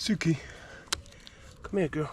Suki, come here, girl.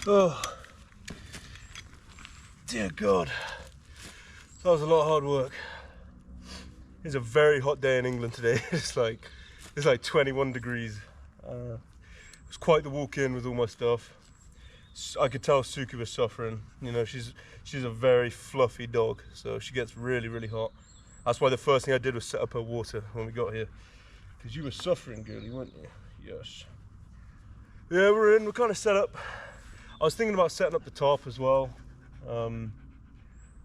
Oh, dear God. That was a lot of hard work. It's a very hot day in England today. It's like 21 degrees. It was quite the walk in with all my stuff. I could tell Suki was suffering. You know, she's a very fluffy dog, so she gets really, really hot. That's why the first thing I did was set up her water when we got here. Because you were suffering, girlie, weren't you? Yes. Yeah, we're in. We're kind of set up. I was thinking about setting up the top as well.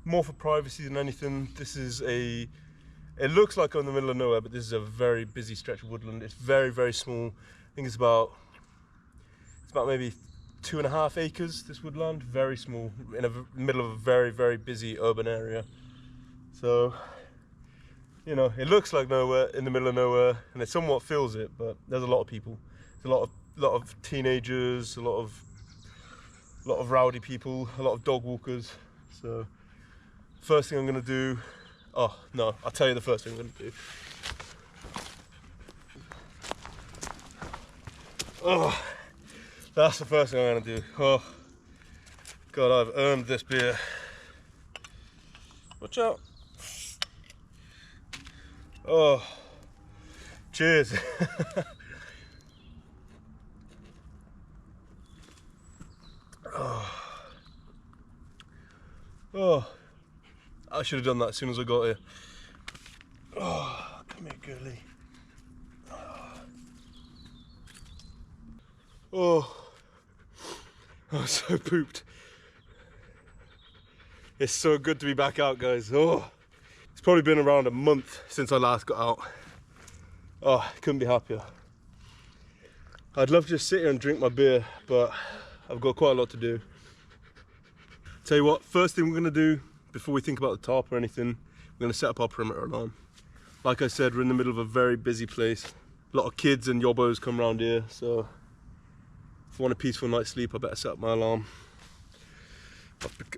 More for privacy than anything. This is it looks like I'm in the middle of nowhere, but this is a very busy stretch of woodland. It's very, very small. I think it's about maybe 2.5 acres, this woodland. Very small, in the middle of a very, very busy urban area. So, you know, it looks like nowhere, in the middle of nowhere, and it somewhat feels it, but there's a lot of people. There's a lot of teenagers, a lot of rowdy people, a lot of dog walkers. So, first thing I'm gonna do, oh no, I'll tell you the first thing I'm gonna do. Oh, that's the first thing I'm gonna do. Oh, God, I've earned this beer. Watch out. Oh, cheers. Oh, I should have done that as soon as I got here. Oh, come here, girlie. Oh, I'm so pooped. It's so good to be back out, guys. Oh, it's probably been around a month since I last got out. Oh, couldn't be happier. I'd love to just sit here and drink my beer, but I've got quite a lot to do. Tell you what, first thing we're gonna do before we think about the top or anything, we're gonna set up our perimeter alarm. Like I said, we're in the middle of a very busy place. A lot of kids and yobbos come around here, so if I want a peaceful night's sleep, I better set up my alarm.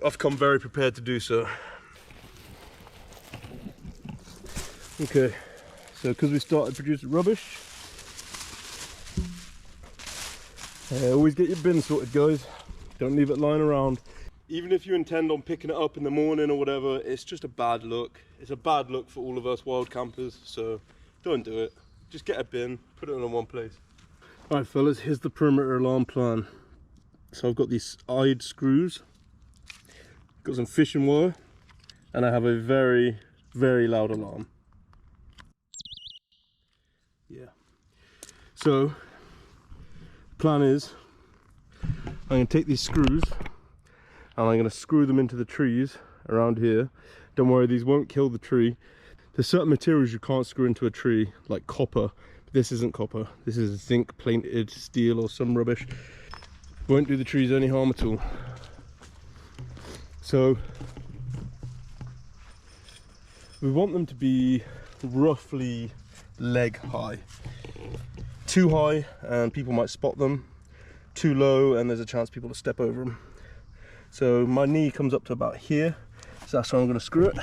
I've come very prepared to do so. Okay, so because we started producing rubbish, always get your bin sorted, guys. Don't leave it lying around. Even if you intend on picking it up in the morning or whatever, it's just a bad look. It's a bad look for all of us wild campers, so don't do it. Just get a bin, put it in one place. Alright fellas, here's the perimeter alarm plan. So I've got these eyed screws, got some fishing wire, and I have a very, very loud alarm. Yeah. So, the plan is, I'm going to take these screws and I'm going to screw them into the trees around here. Don't worry, these won't kill the tree. There's certain materials you can't screw into a tree, like copper. But this isn't copper. This is zinc plated steel or some rubbish. Won't do the trees any harm at all. So we want them to be roughly leg high. Too high and people might spot them. Too low and there's a chance people will step over them. So my knee comes up to about here, so that's where I'm going to screw it.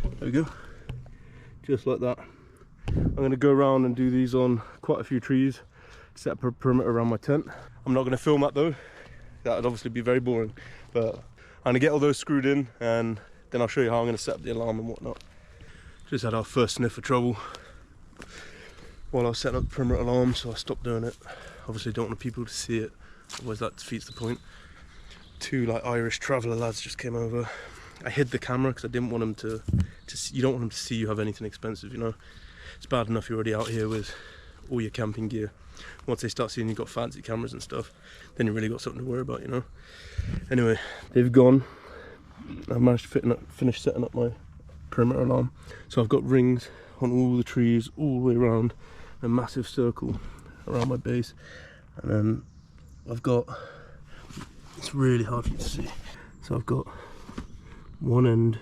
There we go, just like that. I'm going to go around and do these on quite a few trees, set up a perimeter around my tent. I'm not going to film that though, that would obviously be very boring, but I'm going to get all those screwed in and then I'll show you how I'm going to set up the alarm and whatnot. Just had our first sniff of trouble while I was setting up the perimeter alarm, so I stopped doing it. Obviously don't want people to see it, otherwise that defeats the point. Two like Irish traveller lads just came over. I hid the camera because I didn't want them to you don't want them to see you have anything expensive, you know. It's bad enough you're already out here with all your camping gear. Once they start seeing you've got fancy cameras and stuff, then you really got something to worry about, you know. Anyway, they've gone. I've managed to finish setting up my perimeter alarm. So I've got rings on all the trees all the way around, a massive circle around my base, and then I've got, it's really hard for you to see, so I've got one end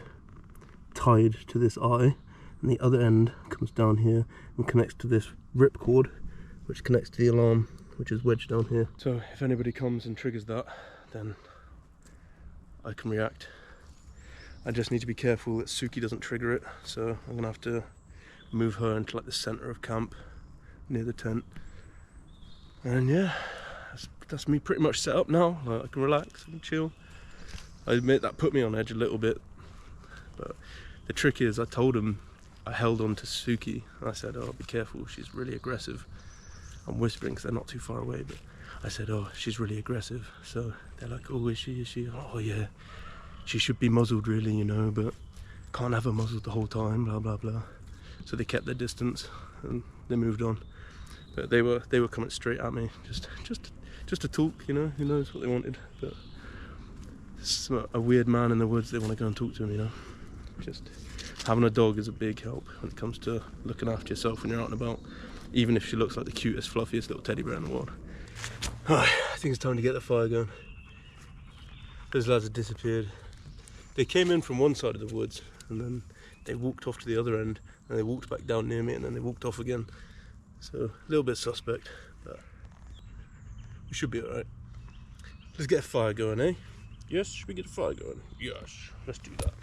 tied to this eye and the other end comes down here and connects to this rip cord which connects to the alarm, which is wedged down here. So if anybody comes and triggers that, then I can react. I just need to be careful that Suki doesn't trigger it, so I'm gonna have to move her into like the center of camp near the tent. And yeah, that's me pretty much set up now. Like, I can relax and chill. I admit that put me on edge a little bit, but the trick is I told him, I held on to Suki. I said, oh, be careful, she's really aggressive. I'm whispering because they're not too far away, but I said, oh, she's really aggressive. So they're like, oh, is she? Oh yeah, she should be muzzled really, you know, but can't have her muzzled the whole time, blah blah blah. So they kept their distance and they moved on. But they were coming straight at me, just to talk, you know. Who knows what they wanted? But it's a weird man in the woods. They want to go and talk to him, you know. Just having a dog is a big help when it comes to looking after yourself when you're out and about, even if she looks like the cutest, fluffiest little teddy bear in the world. Alright, I think it's time to get the fire going. Those lads have disappeared. They came in from one side of the woods and then they walked off to the other end and they walked back down near me and then they walked off again. So a little bit suspect, but we should be alright. Let's get a fire going, eh? Yes, should we get a fire going? Yes, let's do that.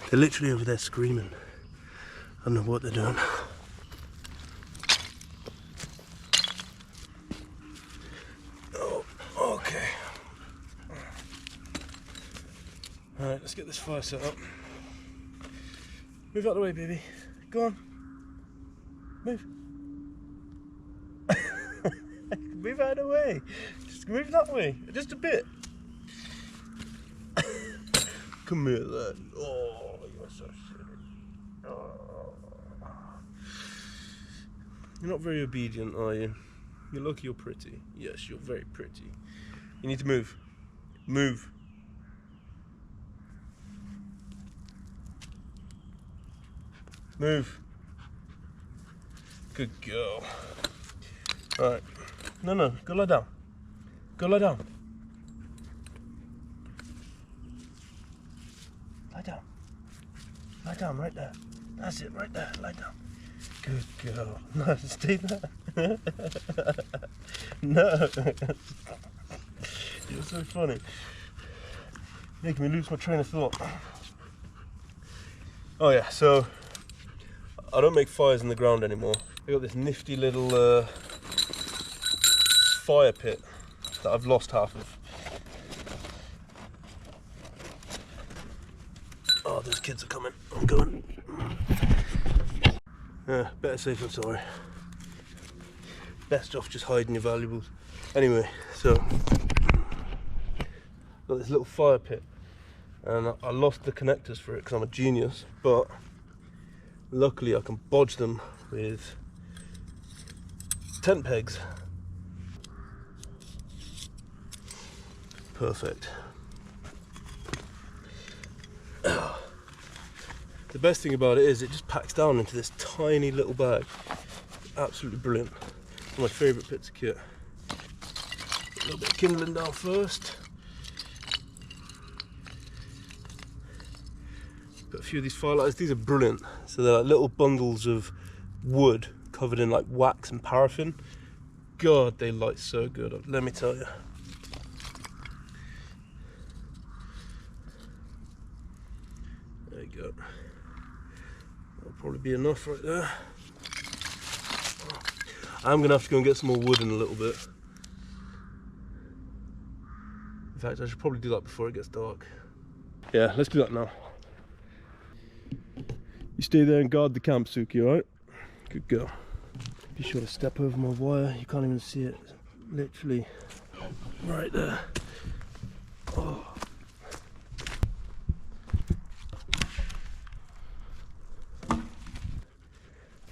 They're literally over there screaming. I don't know what they're doing. Oh, okay. Alright, let's get this fire set up. Move out of the way, baby. Go on. Move. Move out of the way. Just move that way. Just a bit. Come here, lad. Oh, you're so silly. Oh. You're not very obedient, are you? You're lucky you're pretty. Yes, you're very pretty. You need to move. Move. Move. Good girl. Alright. No, go lie down. Go lie down. Lie down. Lie down right there. That's it, right there. Lie down. Good girl. No, stay there. No. You're so funny. Making me lose my train of thought. Oh yeah, so I don't make fires in the ground anymore. I got this nifty little fire pit that I've lost half of. Oh, those kids are coming. I'm going. Better safe than sorry. Best off just hiding your valuables. Anyway, so got this little fire pit, and I lost the connectors for it because I'm a genius. But luckily, I can bodge them with tent pegs. Perfect. The best thing about it is it just packs down into this tiny little bag. Absolutely brilliant. One of my favourite bits of kit. A little bit of kindling down first. Got a few of these firelighters. These are brilliant. So they're like little bundles of wood covered in like wax and paraffin. God, they light so good, let me tell you. There you go. That'll probably be enough right there. I'm going to have to go and get some more wood in a little bit. In fact, I should probably do that before it gets dark. Yeah, let's do that now. You stay there and guard the camp, Suki, alright? Good girl. Be sure to step over my wire. You can't even see it. It's literally right there. Oh.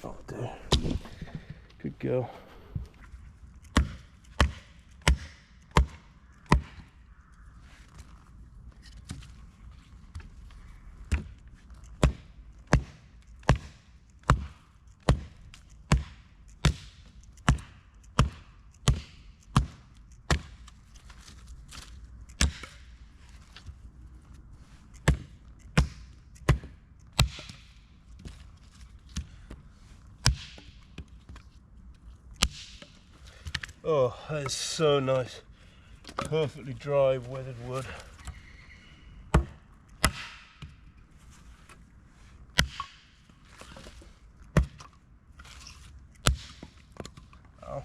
Oh dear. Good girl. Oh, that is so nice. Perfectly dry, weathered wood. Ow.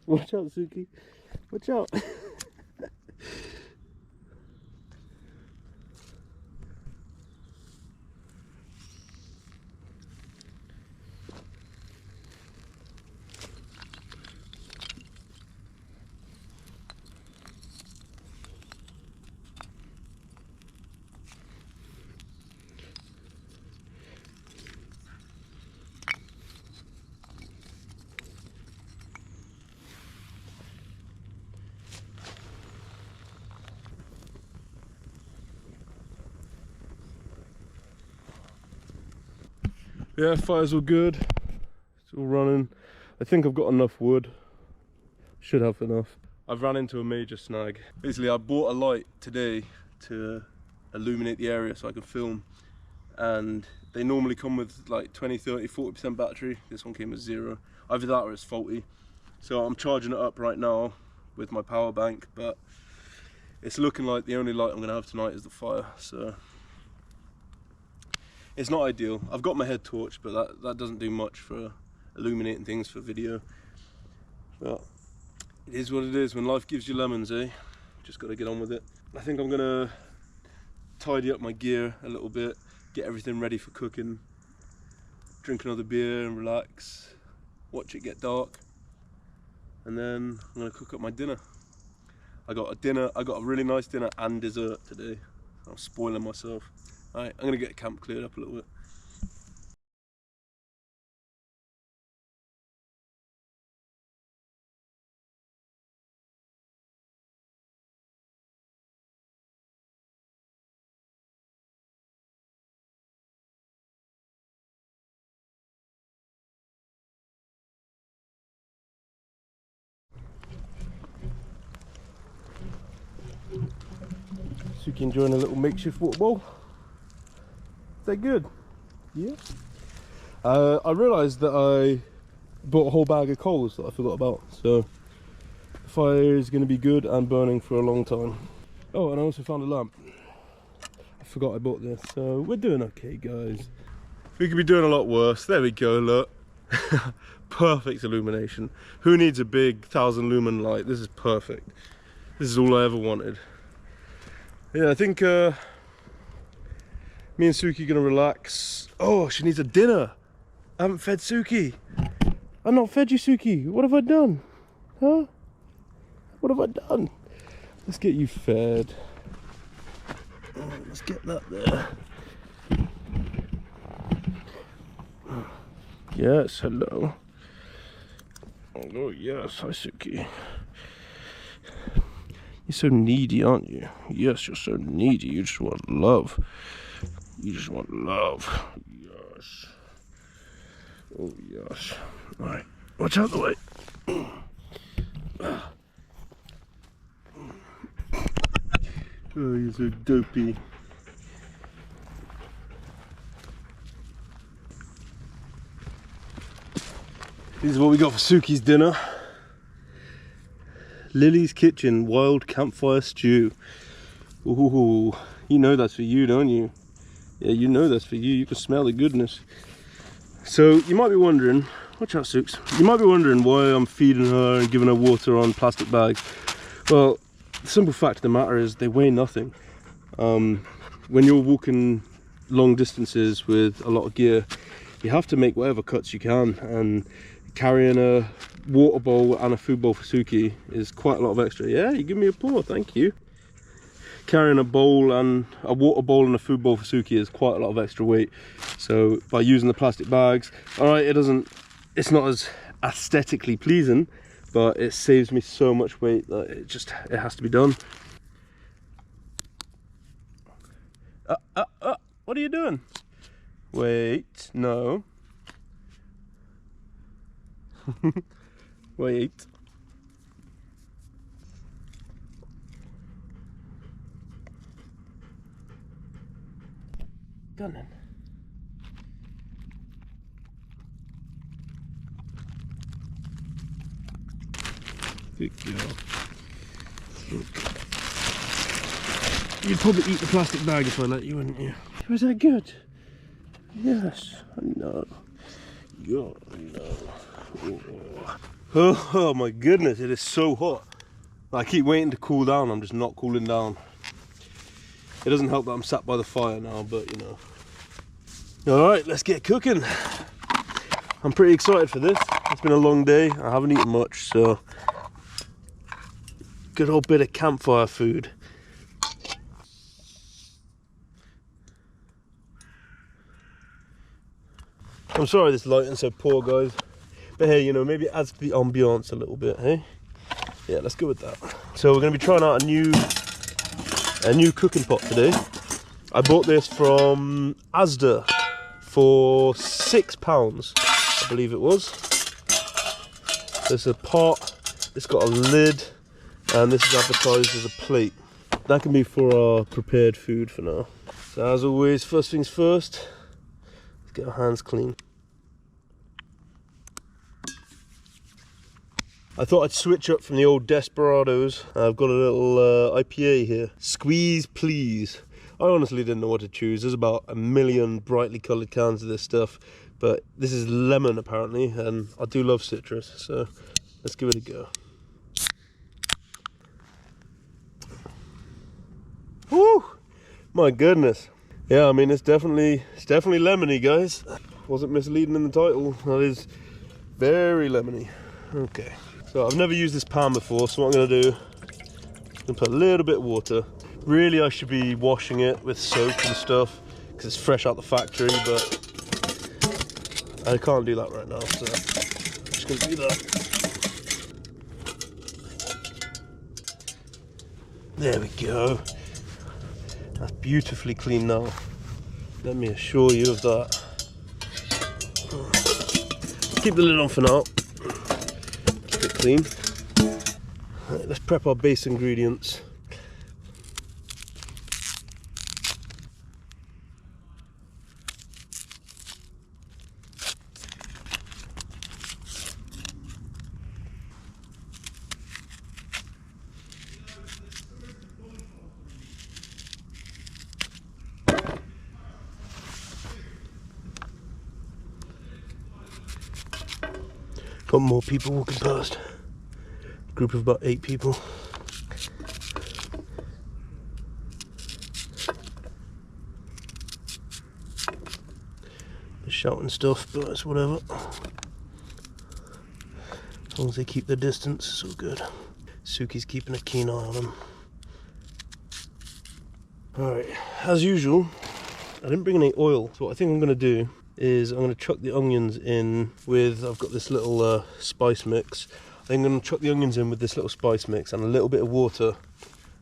Watch out, Suki. Watch out. Yeah, fire's all good. It's all running. I think I've got enough wood. Should have enough. I've ran into a major snag. Basically, I bought a light today to illuminate the area so I can film. And they normally come with like 20, 30, 40% battery. This one came with 0. Either that or it's faulty. So I'm charging it up right now with my power bank, but it's looking like the only light I'm gonna have tonight is the fire. So it's not ideal. I've got my head torch, but that doesn't do much for illuminating things for video. But it is what it is. When life gives you lemons, eh? Just got to get on with it. I think I'm gonna tidy up my gear a little bit, get everything ready for cooking, drink another beer and relax, watch it get dark, and then I'm gonna cook up my dinner. I got a really nice dinner and dessert today. I'm spoiling myself. Alright, I'm gonna get camp cleared up a little bit. Suki enjoying a little makeshift water bowl. Is that good? Yeah. I realised that I bought a whole bag of coals that I forgot about, so the fire is going to be good and burning for a long time. Oh, and I also found a lamp. I forgot I bought this, so we're doing okay, guys. We could be doing a lot worse. There we go, look. Perfect illumination. Who needs a big 1,000 lumen light? This is perfect. This is all I ever wanted. Yeah, I think me and Suki are gonna relax. Oh, she needs a dinner. I haven't fed Suki. I've not fed you, Suki. What have I done? Huh? What have I done? Let's get you fed. Oh, let's get that there. Yes, hello. Oh yes, hi Suki. You're so needy, aren't you? Yes, you're so needy. You just want love. You just want love. Yes. Oh, yes. Alright, watch out the way. Oh, you're so dopey. This is what we got for Suki's dinner. Lily's Kitchen wild campfire stew. Ooh, you know that's for you, don't you? Yeah, you know that's for you. You can smell the goodness. So you might be wondering, watch out, Sooks. You might be wondering why I'm feeding her and giving her water on plastic bags. Well, the simple fact of the matter is they weigh nothing. When you're walking long distances with a lot of gear, you have to make whatever cuts you can, and carrying a water bowl and a food bowl for Suki is quite a lot of extra. Yeah, you give me a paw, thank you. carrying a bowl and a water bowl and a food bowl for Suki is quite a lot of extra weight. So by using the plastic bags, all right, it's not as aesthetically pleasing, but it saves me so much weight that it has to be done. What are you doing? Wait, no. Wait. Gunning. Good girl. You'd probably eat the plastic bag if I let you, wouldn't you? Was that good? Yes, I know. Yeah, I know. Oh my goodness, it is so hot. I keep waiting to cool down, I'm just not cooling down. It doesn't help that I'm sat by the fire now, but you know. Alright, let's get cooking. I'm pretty excited for this. It's been a long day, I haven't eaten much, so good old bit of campfire food. I'm sorry this lighting's so poor, guys, but hey, you know, maybe it adds to the ambiance a little bit, hey? Yeah, let's go with that. So we're going to be trying out a new cooking pot today. I bought this from Asda for £6, I believe it was. There's a pot, it's got a lid, and this is advertised as a plate. That can be for our prepared food for now. So as always, first things first, let's get our hands clean. I thought I'd switch up from the old Desperados. I've got a little IPA here. Squeeze please. I honestly didn't know what to choose. There's about a million brightly coloured cans of this stuff, but this is lemon apparently, and I do love citrus, so let's give it a go. Woo! My goodness. Yeah, I mean it's definitely lemony, guys. Wasn't misleading in the title. That is very lemony. Okay. So I've never used this pan before, so what I'm going to do, I'm going to put a little bit of water. Really I should be washing it with soap and stuff, because it's fresh out the factory, but I can't do that right now, so I'm just going to do that. There we go. That's beautifully clean now. Let me assure you of that. Keep the lid on for now. Clean. Right, let's prep our base ingredients. Got more people walking past. Group of about 8 people. They're shouting stuff, but it's whatever. As long as they keep their distance, it's all good. Suki's keeping a keen eye on them. Alright, as usual, I didn't bring any oil, so what I think I'm going to do is I'm going to chuck the onions in with, I've got this little spice mix. I think I'm going to chuck the onions in with this little spice mix and a little bit of water,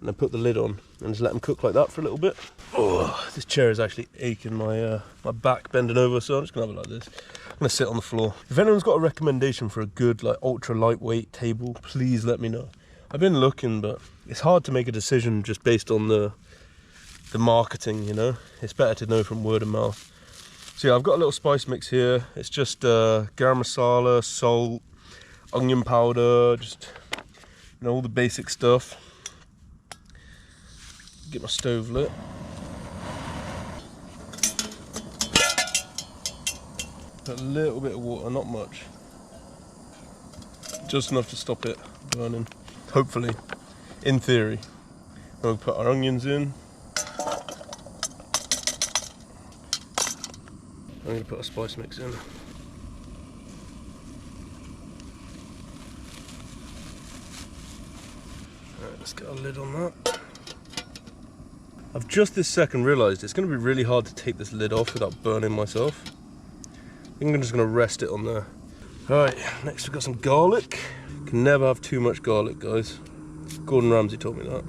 and then put the lid on and just let them cook like that for a little bit. Oh, this chair is actually aching my back bending over, so I'm just going to have it like this. I'm going to sit on the floor. If anyone's got a recommendation for a good like ultra lightweight table, please let me know. I've been looking, but it's hard to make a decision just based on the marketing, you know. It's better to know from word of mouth. So yeah, I've got a little spice mix here. It's just garam masala, salt, onion powder, just, you know, all the basic stuff. Get my stove lit. Put a little bit of water, not much. Just enough to stop it burning, hopefully, in theory. And we'll put our onions in. I'm going to put a spice mix in. Alright, let's get a lid on that. I've just this second realised it's going to be really hard to take this lid off without burning myself. I think I'm just going to rest it on there. Alright, next we've got some garlic. Can never have too much garlic, guys. Gordon Ramsay taught me that.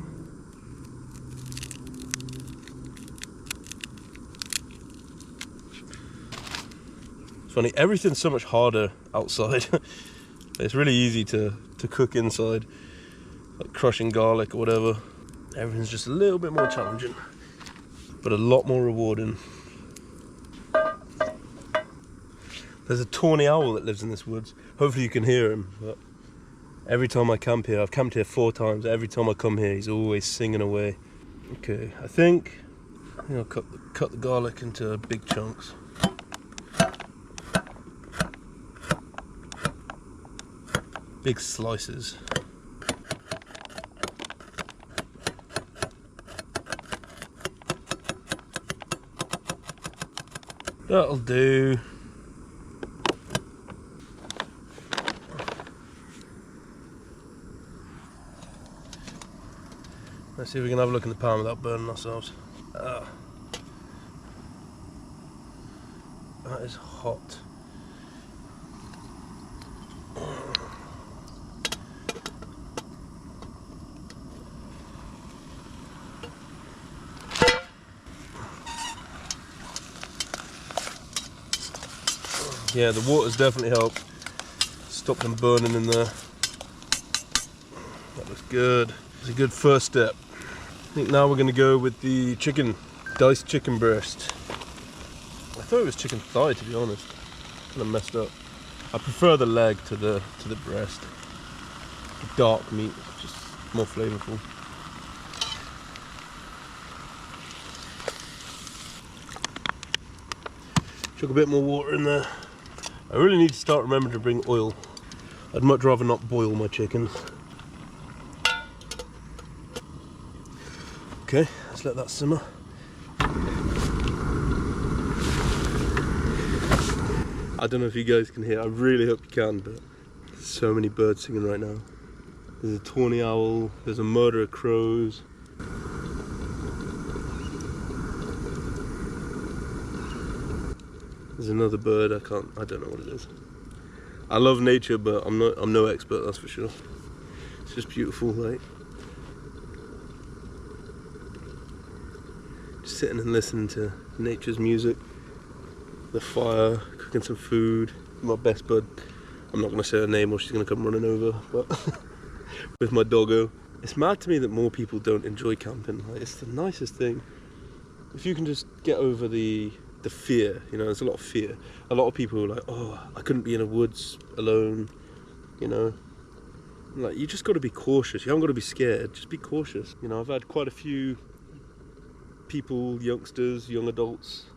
It's funny, everything's so much harder outside. It's really easy to cook inside, like crushing garlic or whatever. Everything's just a little bit more challenging, but a lot more rewarding. There's a tawny owl that lives in this woods. Hopefully you can hear him, but every time I camp here, I've camped here 4 times, every time I come here he's always singing away. Okay, I think I'll cut the garlic into big chunks. Big slices. That'll do. Let's see if we can have a look in the pan without burning ourselves. That is hot. Yeah, the water's definitely helped stop them burning in there. That looks good. It's a good first step. I think now we're going to go with the chicken, diced chicken breast. I thought it was chicken thigh, to be honest. Kind of messed up. I prefer the leg to the breast. The dark meat, just more flavourful. Chuck a bit more water in there. I really need to start remembering to bring oil. I'd much rather not boil my chickens. Okay, let's let that simmer. I don't know if you guys can hear, I really hope you can, but there's so many birds singing right now. There's a tawny owl, there's a murder of crows. There's another bird, I don't know what it is. I love nature, but I'm no expert, that's for sure. It's just beautiful, like. Just sitting and listening to nature's music, the fire, cooking some food. My best bud, I'm not gonna say her name or she's gonna come running over, but with my doggo. It's mad to me that more people don't enjoy camping. Like, it's the nicest thing. If you can just get over the fear, you know, there's a lot of fear. A lot of people are like, oh, I couldn't be in the woods alone, you know. Like, you just got to be cautious. You haven't got to be scared, just be cautious. You know, I've had quite a few people, youngsters, young adults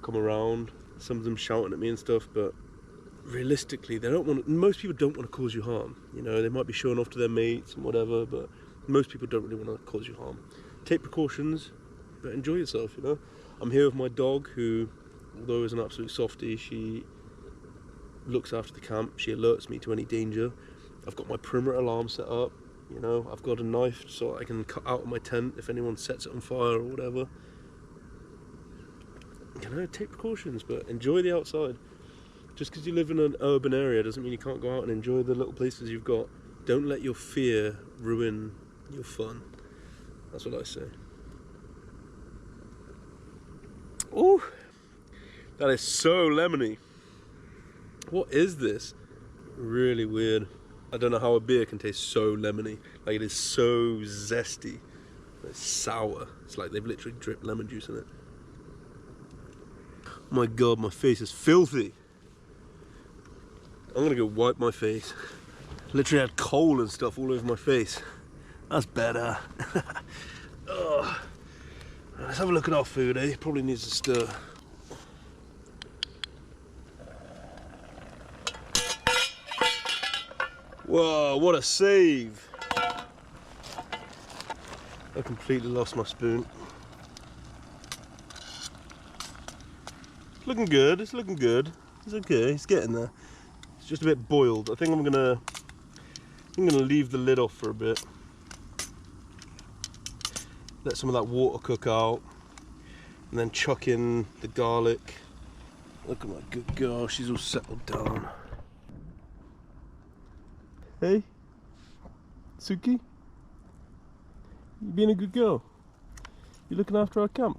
come around, some of them shouting at me and stuff, but realistically, most people don't want to cause you harm. You know, they might be showing off to their mates and whatever, but most people don't really want to cause you harm. Take precautions, but enjoy yourself, you know. I'm here with my dog, who, although is an absolute softie, she looks after the camp. She alerts me to any danger. I've got my perimeter alarm set up, you know. I've got a knife so I can cut out of my tent if anyone sets it on fire or whatever. You know, take precautions, but enjoy the outside. Just because you live in an urban area doesn't mean you can't go out and enjoy the little places you've got. Don't let your fear ruin your fun. That's what I say. Oh, that is so lemony. What is this? Really weird. I don't know how a beer can taste so lemony. Like, it is so zesty. It's sour. It's like they've literally dripped lemon juice in it. Oh my god, my face is filthy. I'm gonna go wipe my face. Literally had coal and stuff all over my face. That's better. Oh. Let's have a look at our food, eh? Probably needs to stir. Whoa, what a save! I completely lost my spoon. It's looking good, it's looking good. It's okay, it's getting there. It's just a bit boiled. I think I'm gonna leave the lid off for a bit. let some of that water cook out, and then chuck in the garlic. Look at my good girl, she's all settled down. Hey, Suki, you being a good girl? You looking after our camp?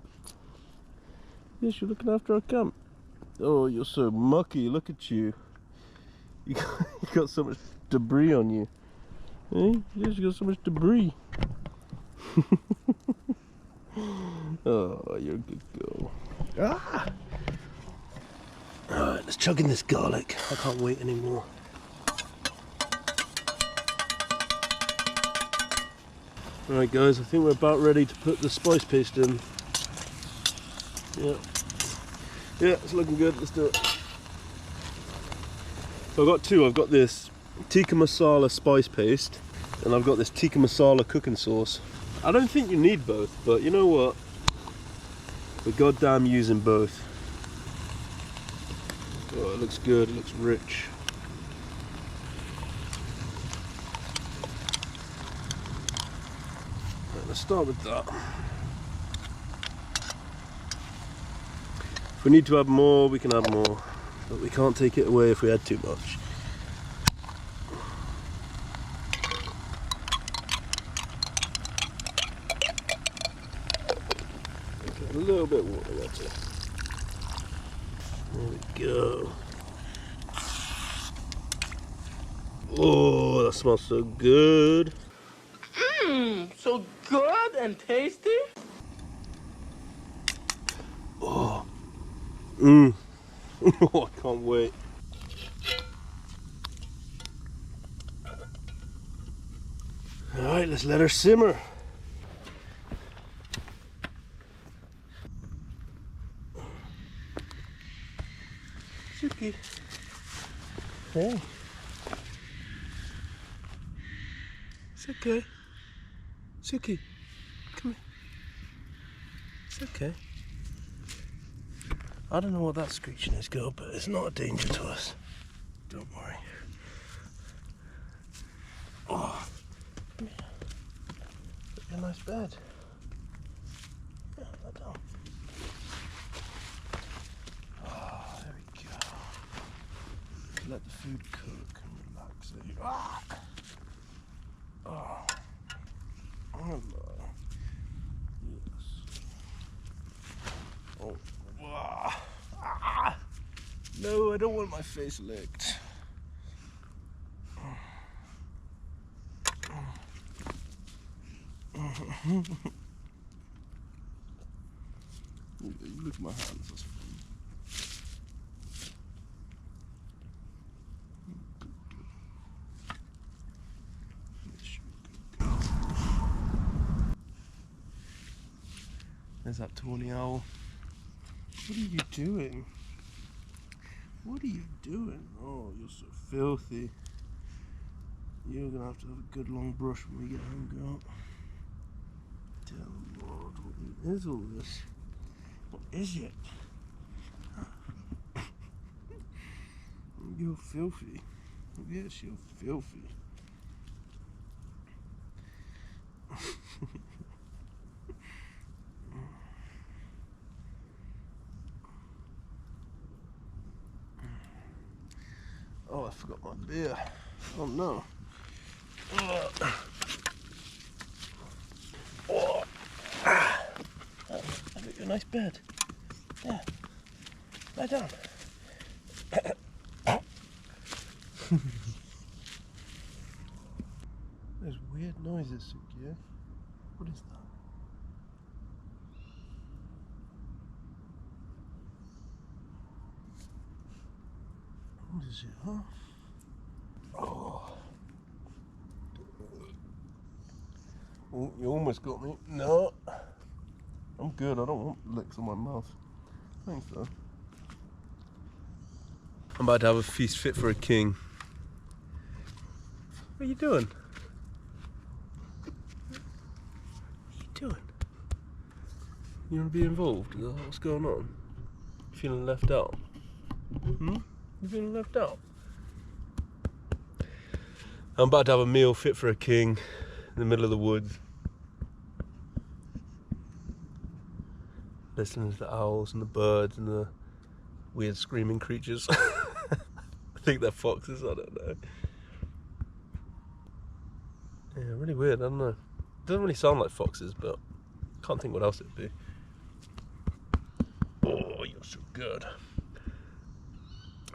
Yes, you're looking after our camp. Oh, you're so mucky, look at you. You got so much debris on you. Hey, yes, you got so much debris. Oh, you're a good girl. Ah! Alright, let's chug in this garlic. I can't wait anymore. Alright guys, I think we're about ready to put the spice paste in. Yeah, it's looking good, let's do it. So I've got two. I've got this tikka masala spice paste, and I've got this tikka masala cooking sauce. I don't think you need both, but you know what? We're goddamn using both. Oh, it looks good, it looks rich. Right, let's start with that. If we need to add more, we can add more, but we can't take it away if we add too much. Okay, a little bit of water, that's it. There we go. Oh, that smells so good. Mmm, so good and tasty. Oh. Mmm. Oh, I can't wait. Alright, let's let her simmer. Suki. Hey. It's okay. Suki, come here. It's okay. I don't know what that screeching is, girl, but it's not a danger to us. Don't worry. Oh, come here. Put you a nice bed. Yeah, lie down. Oh, there we go. Let the food cook and relax it. Ah! Oh. Hello. Yes. Oh. Ah. Ah. No, I don't want my face licked. You look at my hands, that's fun. There's that tawny owl. What are you doing? What are you doing? Oh, you're so filthy. You're gonna have to have a good long brush when we get home, girl. Dear Lord, what is all this? What is it? You're filthy. Yes, you're filthy. Oh, I forgot my beer. Oh no. Oh. I got you a nice bed. Yeah. Lie down. There's weird noises, Suki. What is that? What is it, huh? Oh. Oh, you almost got me. No. I'm good. I don't want licks on my mouth. Thanks, though. I'm about to have a feast fit for a king. What are you doing? What are you doing? You want to be involved? Is that what's going on? You feeling left out? Hmm? You feeling left out? I'm about to have a meal fit for a king in the middle of the woods. listening to the owls and the birds and the weird screaming creatures. I think they're foxes, I don't know. Yeah, really weird, I don't know. It doesn't really sound like foxes, but I can't think what else it'd be. Oh, you're so good.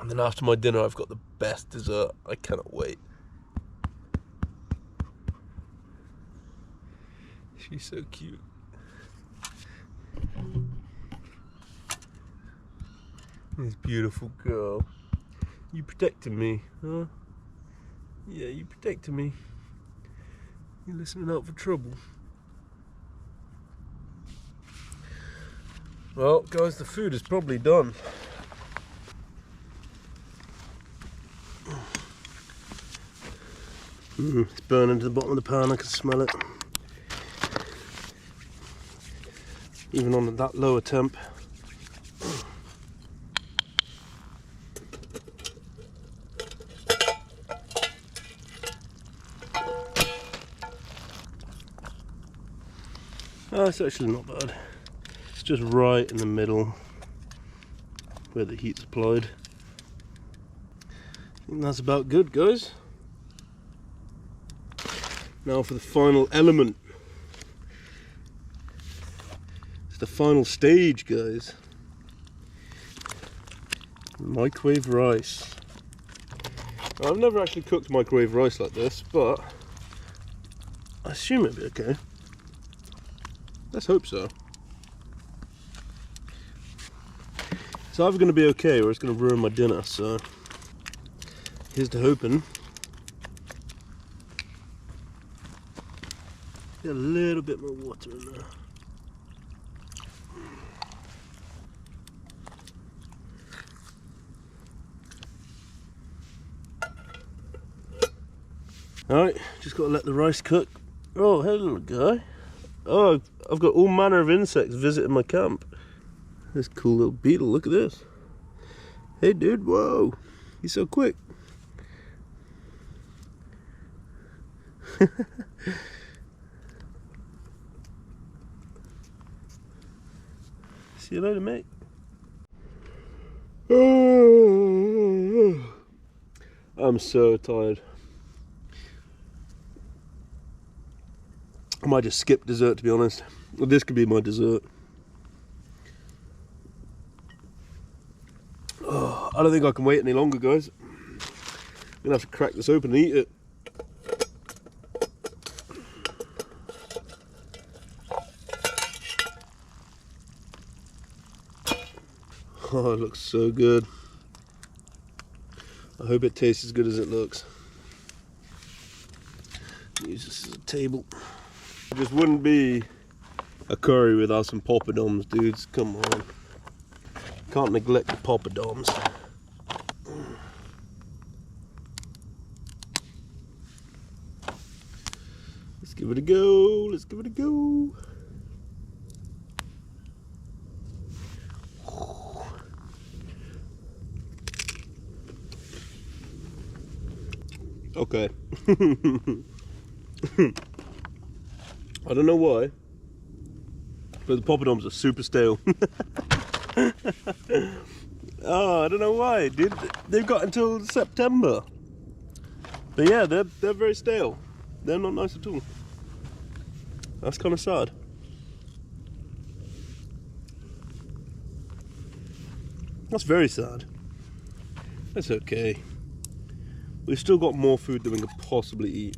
And then after my dinner, I've got the best dessert. I cannot wait. She's so cute. This beautiful girl. You protecting me, huh? Yeah, you protecting me. You're listening out for trouble. Well, guys, the food is probably done. It's burning to the bottom of the pan, I can smell it. Even on that lower temp. Oh, it's actually not bad. It's just right in the middle where the heat's applied. I think that's about good, guys. Now for the final element. It's the final stage, guys. Microwave rice. Now, I've never actually cooked microwave rice like this, but I assume it'll be okay. Let's hope so. It's either going to be okay or it's going to ruin my dinner, so here's to hoping. Get a little bit more water in there. Alright, just got to let the rice cook. Oh, hello guy. Oh, I've got all manner of insects visiting my camp. This cool little beetle, look at this. Hey dude, whoa, he's so quick. See you later, mate. I'm so tired. I might just skip dessert, to be honest. Well, this could be my dessert. Oh, I don't think I can wait any longer, guys. I'm gonna have to crack this open and eat it. Oh, it looks so good. I hope it tastes as good as it looks. Use this as a table. It just wouldn't be a curry without some poppadoms, dudes. Come on. Can't neglect the poppadoms. Let's give it a go. Let's give it a go. Okay. I don't know why, but the poppadoms are super stale. Oh, I don't know why, dude. They've got until September. But yeah, they're very stale. They're not nice at all. That's kind of sad. That's very sad. That's okay. We've still got more food than we could possibly eat.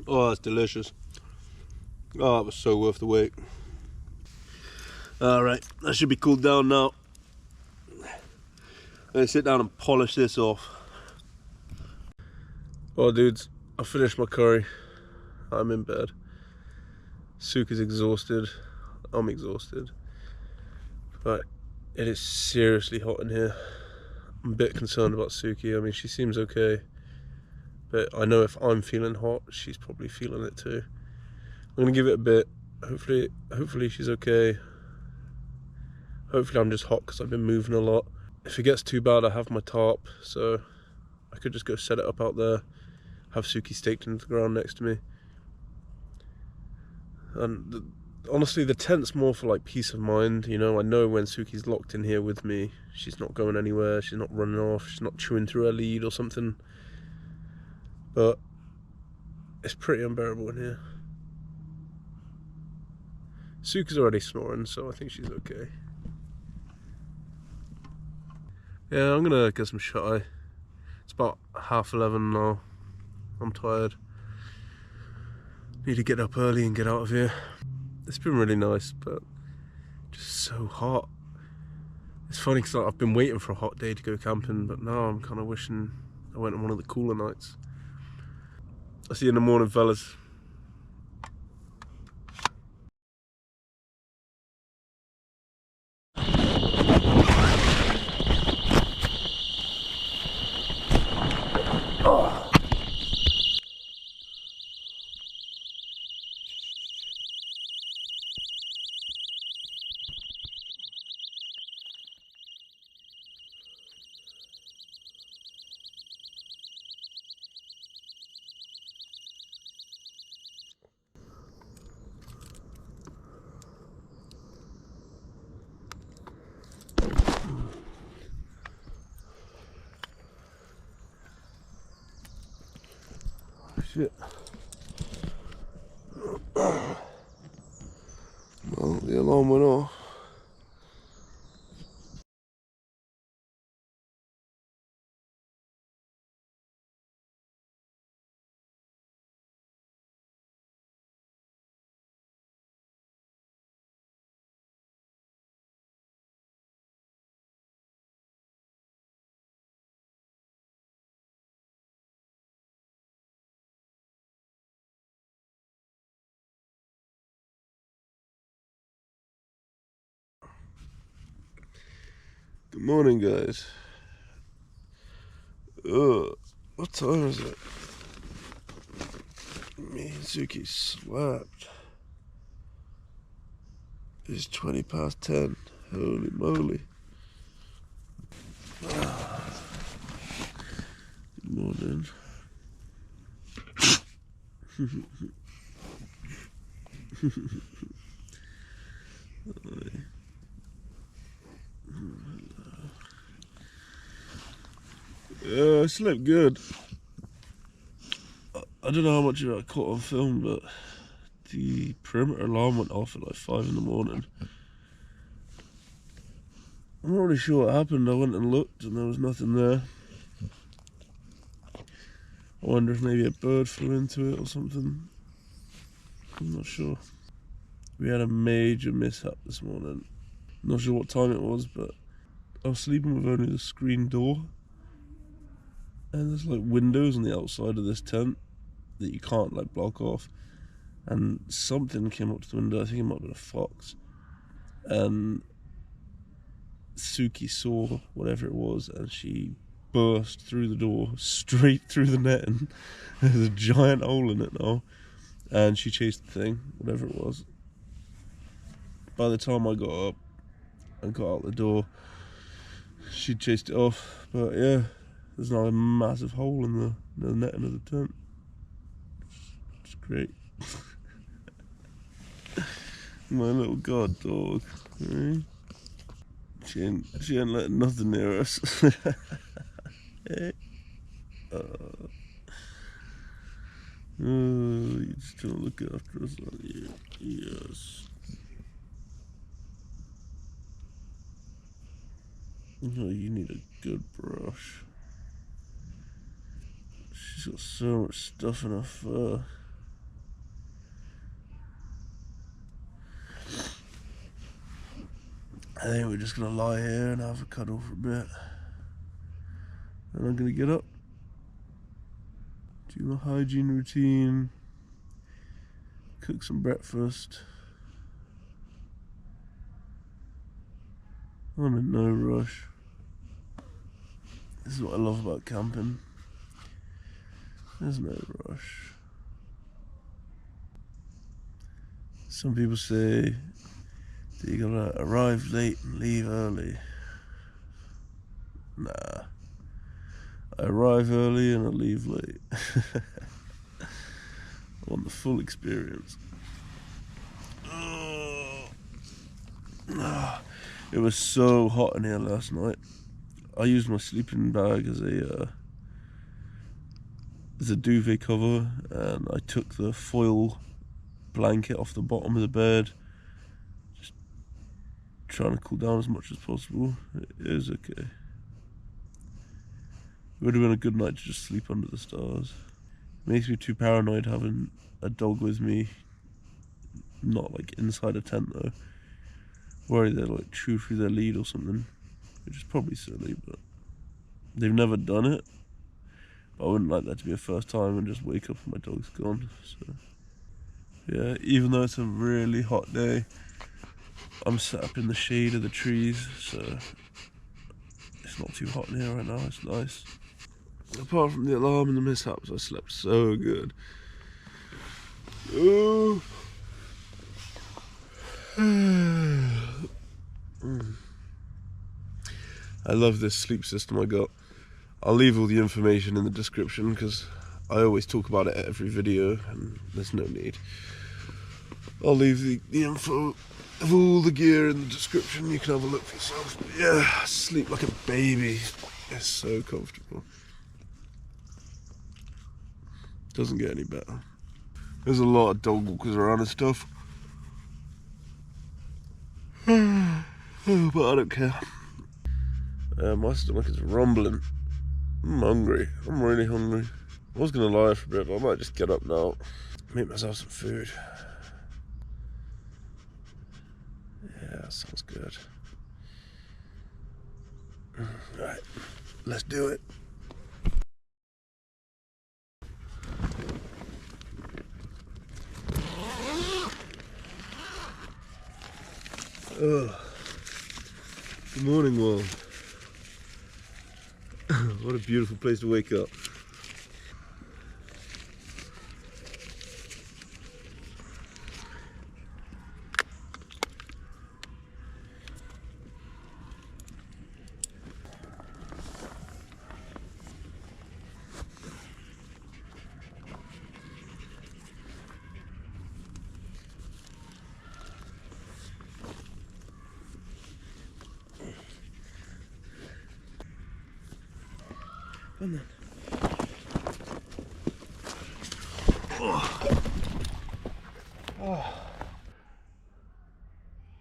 Oh, that's delicious. Oh, it was so worth the wait. Alright, that should be cooled down now. I'm gonna sit down and polish this off. Well, dudes, I finished my curry. I'm in bed. Sook is exhausted. I'm exhausted. But it is seriously hot in here. I'm a bit concerned about Suki. I mean, she seems okay. But I know if I'm feeling hot, she's probably feeling it too. I'm gonna give it a bit, Hopefully she's okay. Hopefully I'm just hot because I've been moving a lot. If it gets too bad, I have my tarp, so I could just go set it up out there, have Suki staked into the ground next to me. And honestly, the tent's more for like peace of mind, you know. I know when Suki's locked in here with me, she's not going anywhere, she's not running off, she's not chewing through her lead or something. But it's pretty unbearable in here. Suki's already snoring, so I think she's okay. Yeah, I'm gonna get some shut-eye. It's about 11:30 now. I'm tired. Need to get up early and get out of here. It's been really nice, but just so hot. It's funny because I've been waiting for a hot day to go camping, but now I'm kind of wishing I went on one of the cooler nights. I'll see you in the morning, fellas. Shit. Well, the alarm went off. Good morning, guys. What time is it? Me and Suki slept. It's 10:20. Holy moly. Good morning. I slept good. I don't know how much of it I caught on film, but the perimeter alarm went off at like 5 in the morning. I'm not really sure what happened. I went and looked and there was nothing there. I wonder if maybe a bird flew into it or something. I'm not sure. We had a major mishap this morning. Not sure what time it was, but I was sleeping with only the screen door. And there's like windows on the outside of this tent that you can't like block off. And something came up to the window. I think it might have been a fox. And Suki saw whatever it was and she burst through the door, straight through the net, and there's a giant hole in it now. And she chased the thing, whatever it was. By the time I got up and got out the door, she chased it off. But yeah, there's now a massive hole in the netting of the tent. It's great. My little guard dog. Right? She ain't letting nothing near us. Hey. You just don't look after us, aren't you? Yes. Oh, you need a good brush. She's got so much stuff in her fur. I think we're just gonna lie here and have a cuddle for a bit. And I'm gonna get up, do my hygiene routine, cook some breakfast. I'm in no rush. This is what I love about camping. There's no rush. Some people say that you gotta arrive late and leave early. Nah. I arrive early and I leave late. I want the full experience. It was so hot in here last night. I used my sleeping bag as a duvet cover, and I took the foil blanket off the bottom of the bed, just trying to cool down as much as possible. It is okay. It would have been a good night to just sleep under the stars. It makes me too paranoid having a dog with me, not like inside a tent though. Worried they'll like chew through their lead or something, which is probably silly, but they've never done it. But I wouldn't like that to be a first time and just wake up and my dog's gone. So yeah, even though it's a really hot day, I'm sat up in the shade of the trees, so it's not too hot in here right now. It's nice. Apart from the alarm and the mishaps, I slept so good. Oh. I love this sleep system I got. I'll leave all the information in the description because I always talk about it at every video and there's no need. I'll leave the info of all the gear in the description. You can have a look for yourself. But yeah, I sleep like a baby. It's so comfortable. Doesn't get any better. There's a lot of dog walkers around and stuff. But I don't care. My stomach is rumbling. I'm hungry. I'm really hungry. I was gonna lie for a bit, but I might just get up now, make myself some food. Yeah, that sounds good. Alright, let's do it. Oh, good morning, world. What a beautiful place to wake up. Come on. Oh. Oh.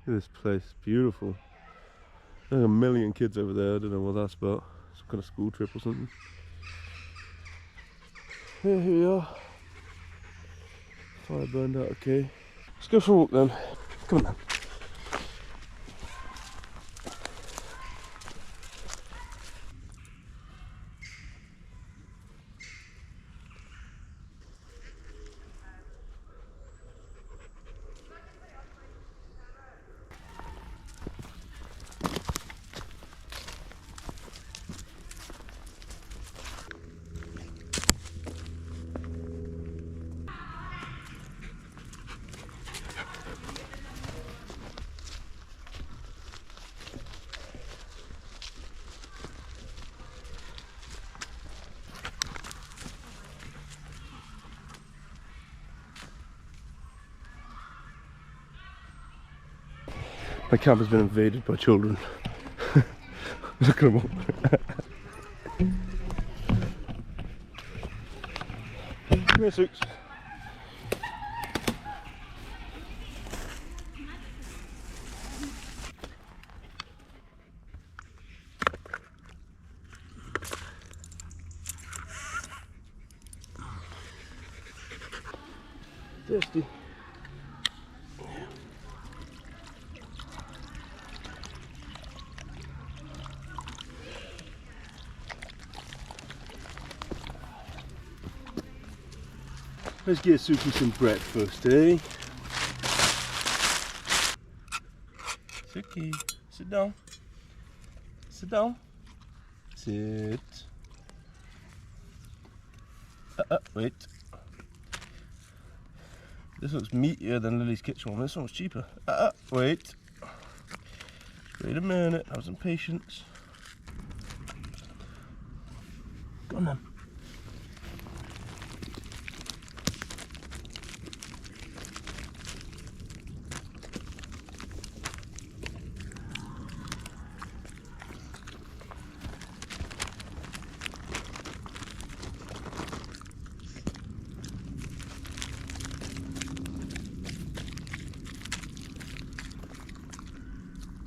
Look at this place, beautiful. There's a million kids over there, I don't know what that's about. Some kind of school trip or something. Here we are. Fire burned out okay. Let's go for a walk then. Come on then. My camp has been invaded by children. Look at them all. Come here, Sooks. Thirsty. Let's get Suki some breakfast, eh? Suki, sit down. Sit down. Sit. Wait. This looks meatier than Lily's kitchen one. This one's cheaper. Wait. Wait a minute. Have some patience. Go on then.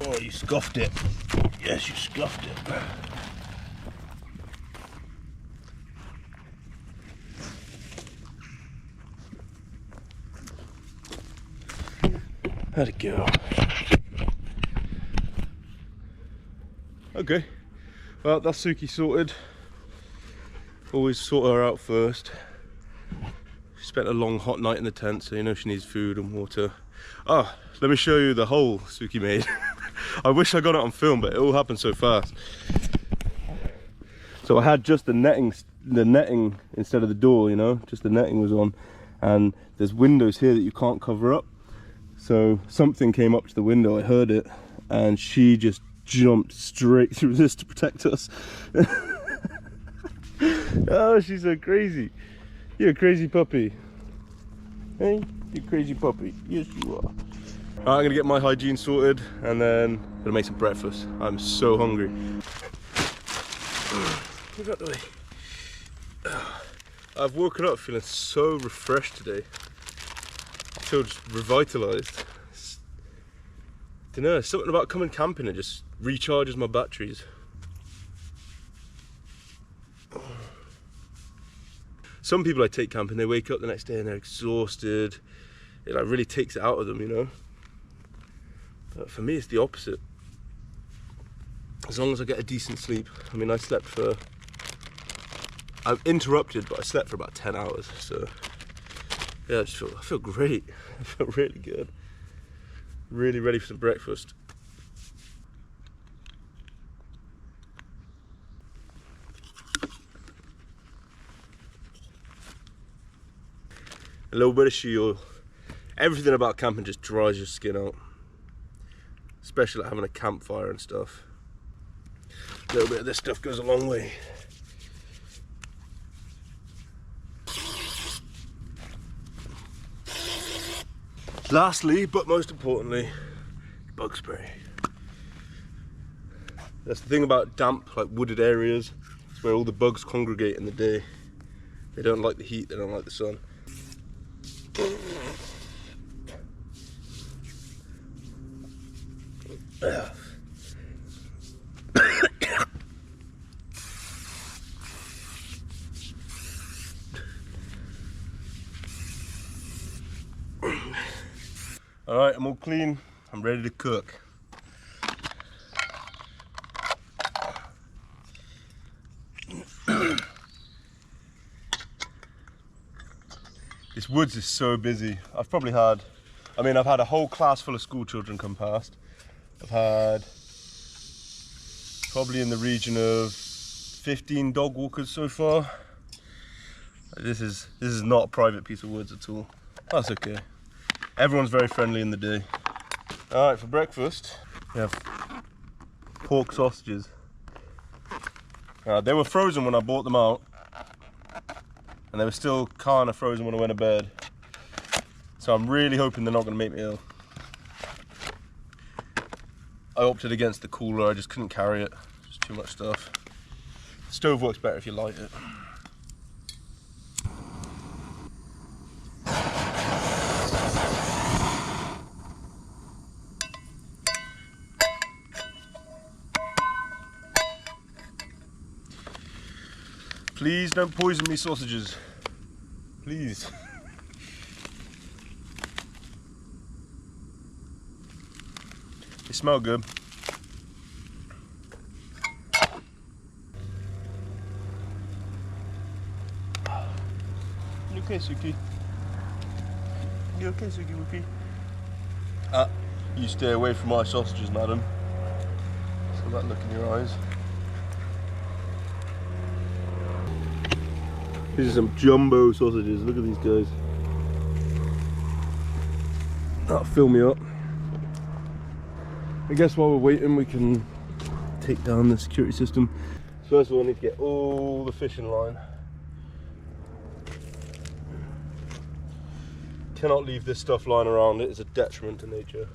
Oh, you scuffed it. Yes, you scuffed it. How'd it go? Okay. Well, that's Suki sorted. Always sort her out first. She spent a long hot night in the tent, so you know she needs food and water. Oh, let me show you the hole Suki made. I wish I got it on film, but it all happened so fast. So I had just the netting instead of the door, you know, just the netting was on, and there's windows here that you can't cover up. So something came up to the window, I heard it, and she just jumped straight through this to protect us. Oh, she's so crazy. You're a crazy puppy. Hey, you crazy puppy. Yes, you are. Alright, I'm gonna get my hygiene sorted and then I'm gonna make some breakfast. I'm so hungry. Move out the way. I've woken up feeling so refreshed today. I feel just revitalised. I don't know, something about coming camping, it just recharges my batteries. Some people I take camping, they wake up the next day and they're exhausted. It like really takes it out of them, you know. But for me, it's the opposite. As long as I get a decent sleep. I mean, I slept for... I'm interrupted, but I slept for about 10 hours. So, yeah, I feel great. I feel really good. Really ready for some breakfast. A little bit of shield. Everything about camping just dries your skin out. Especially like having a campfire and stuff. A little bit of this stuff goes a long way. Lastly, but most importantly, bug spray. That's the thing about damp, like wooded areas. It's where all the bugs congregate in the day. They don't like the heat, they don't like the sun. Alright, I'm all clean. I'm ready to cook. This woods is so busy. I've probably had, I've had a whole class full of school children come past. I've had probably in the region of 15 dog walkers so far. This is not a private piece of woods at all. That's okay. Everyone's very friendly in the day. Alright, for breakfast, we have pork sausages. They were frozen when I bought them out, and they were still kind of frozen when I went to bed. So I'm really hoping they're not going to make me ill. I opted against the cooler, I just couldn't carry it. Just too much stuff. The stove works better if you light it. Please don't poison me sausages. Please. They smell good. You okay, Suki? You okay, Suki Wookie? You stay away from my sausages, madam. So that look in your eyes. These are some jumbo sausages. Look at these guys. That'll fill me up. I guess while we're waiting we can take down the security system. First of all I need to get all the fish in line. Cannot leave this stuff lying around, it is a detriment to nature.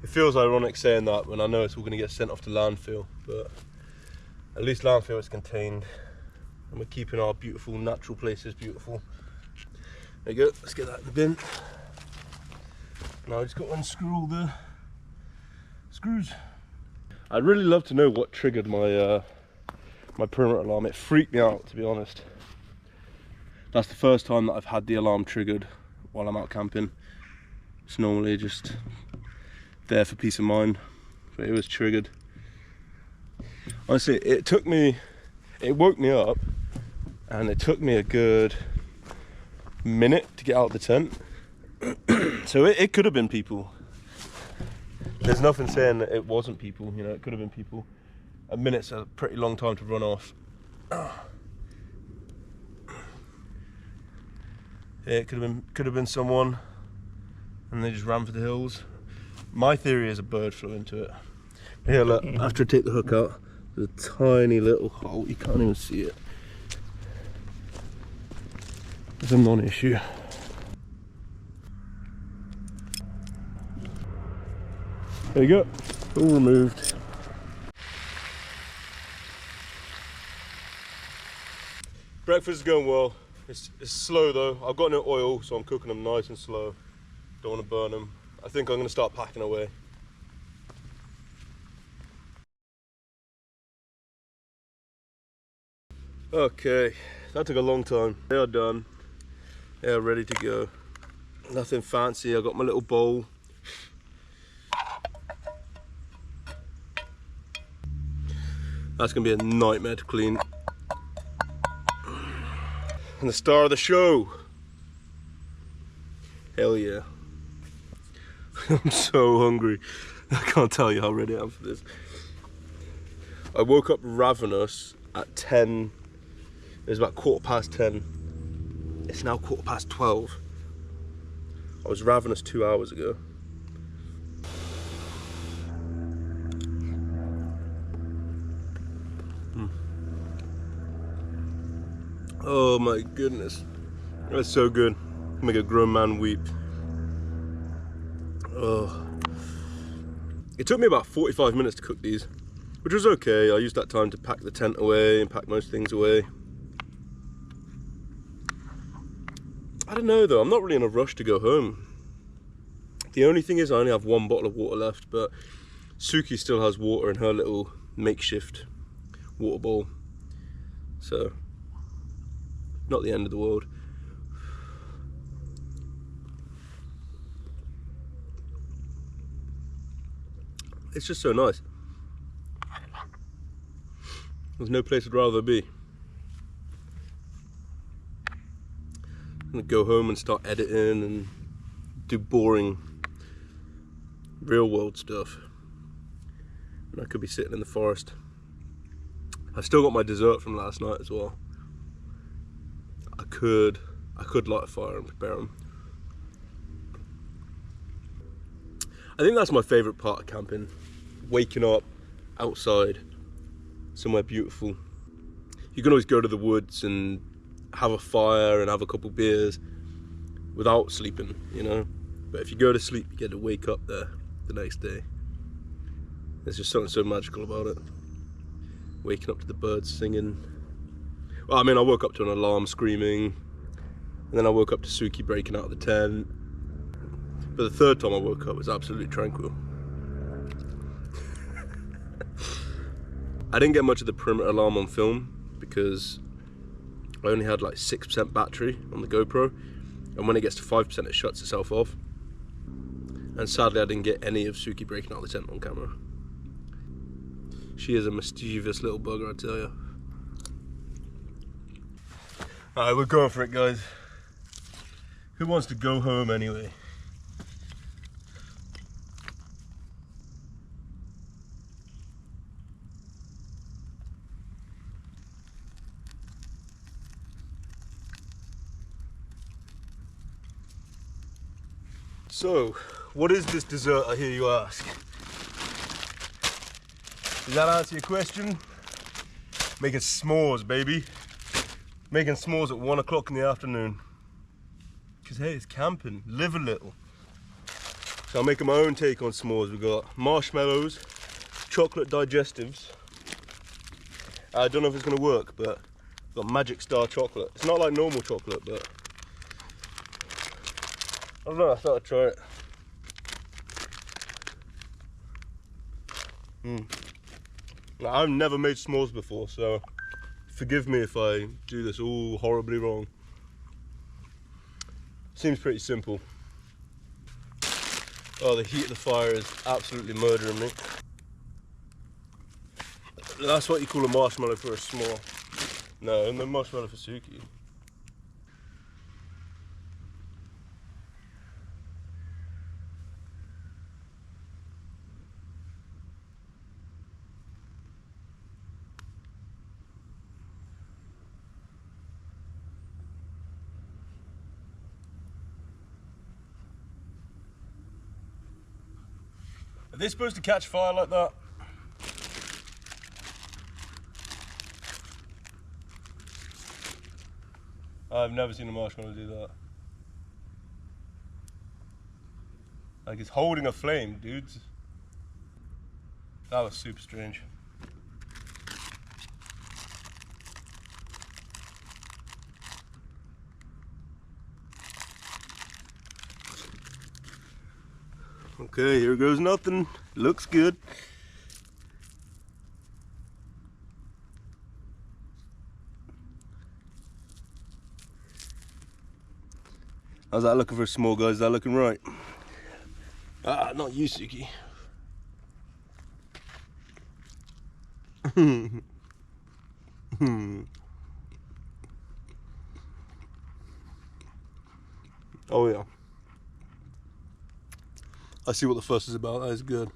It feels ironic saying that when I know it's all going to get sent off to landfill, but at least landfill is contained and we're keeping our beautiful natural places beautiful. There you go, let's get that in the bin. Now I just got to unscrew all the screws. I'd really love to know what triggered my my perimeter alarm. It freaked me out, to be honest. That's the first time that I've had the alarm triggered while I'm out camping. It's normally just there for peace of mind, but it was triggered. Honestly, it woke me up, and it took me a good minute to get out of the tent. So it could have been people. There's nothing saying that it wasn't people, you know, it could have been people. A minute's a pretty long time to run off. Yeah, it could have been someone and they just ran for the hills. My theory is a bird flew into it. Here, look, after I take the hook out, there's a tiny little hole, you can't even see it. It's a non-issue. There you go, all removed. Breakfast is going well. It's slow though. I've got no oil, so I'm cooking them nice and slow. Don't want to burn them. I think I'm going to start packing away. Okay, that took a long time. They are done. They are ready to go. Nothing fancy. I got my little bowl. That's going to be a nightmare to clean. And the star of the show. Hell yeah. I'm so hungry. I can't tell you how ready I am for this. I woke up ravenous at 10. It was about 10:15. It's now 12:15. I was ravenous 2 hours ago. Oh my goodness. That's so good. Make a grown man weep. Oh. It took me about 45 minutes to cook these, which was okay. I used that time to pack the tent away and pack most things away. I don't know though, I'm not really in a rush to go home. The only thing is I only have one bottle of water left, but Suki still has water in her little makeshift water bowl. So, not the end of the world. It's just so nice. There's no place I'd rather be. I'm gonna go home and start editing and do boring real world stuff. And I could be sitting in the forest. I've still got my dessert from last night as well. I could light a fire and prepare them. I think that's my favourite part of camping. Waking up outside, somewhere beautiful. You can always go to the woods and have a fire and have a couple beers without sleeping, you know. But if you go to sleep, you get to wake up there the next day. There's just something so magical about it. Waking up to the birds singing. Well, I mean, I woke up to an alarm screaming, and then I woke up to Suki breaking out of the tent. But the third time I woke up was absolutely tranquil. I didn't get much of the perimeter alarm on film because I only had like 6% battery on the GoPro, and when it gets to 5% it shuts itself off. And sadly I didn't get any of Suki breaking out of the tent on camera. She is a mischievous little bugger, I tell you. Alright, we're going for it, guys. Who wants to go home anyway? So, what is this dessert, I hear you ask? Does that answer your question? Making s'mores, baby. Making s'mores at 1 o'clock in the afternoon. Because hey, it's camping, live a little. So I'm making my own take on s'mores. We've got marshmallows, chocolate digestives. I don't know if it's gonna work, but we've got Magic Star chocolate. It's not like normal chocolate, but I don't know, I thought I'd try it. Now, I've never made s'mores before, so forgive me if I do this all horribly wrong. Seems pretty simple. Oh, the heat of the fire is absolutely murdering me. That's what you call a marshmallow for a s'more. No, no marshmallow for Suki. Are they supposed to catch fire like that? I've never seen a marshmallow do that. Like it's holding a flame, dudes. That was super strange. Okay, here goes nothing. Looks good. How's that looking for a small guy? Is that looking right? Ah, not you, Suki. Oh yeah. I see what the fuss is about. That is good.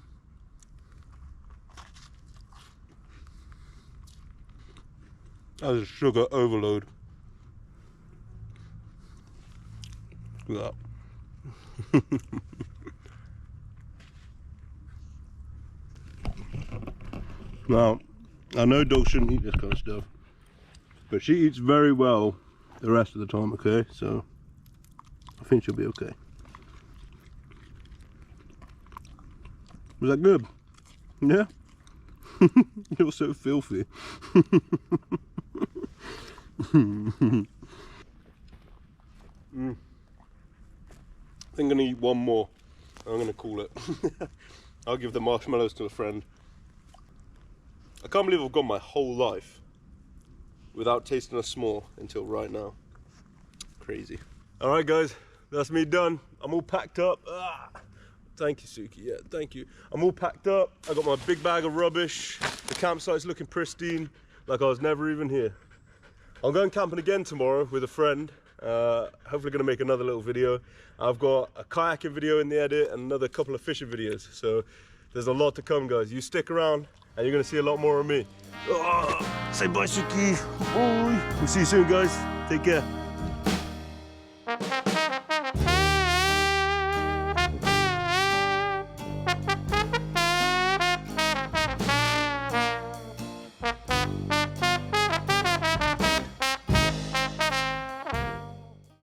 That is a sugar overload. Look at that. Now, I know dogs shouldn't eat this kind of stuff, but she eats very well the rest of the time, okay? So, I think she'll be okay. Was that good? Yeah? You're so filthy. I think I'm gonna eat one more. I'm gonna call it. I'll give the marshmallows to a friend. I can't believe I've gone my whole life without tasting a s'more until right now. Crazy. All right, guys, that's me done. I'm all packed up. Ah, thank you, Suki. Yeah, thank you. I'm all packed up. I got my big bag of rubbish. The campsite's looking pristine, like I was never even here. I'm going camping again tomorrow with a friend. Hopefully gonna make another little video. I've got a kayaking video in the edit and another couple of fishing videos. So there's a lot to come, guys. You stick around and you're gonna see a lot more of me. Oh, say bye, Suki. Bye. We'll see you soon, guys. Take care.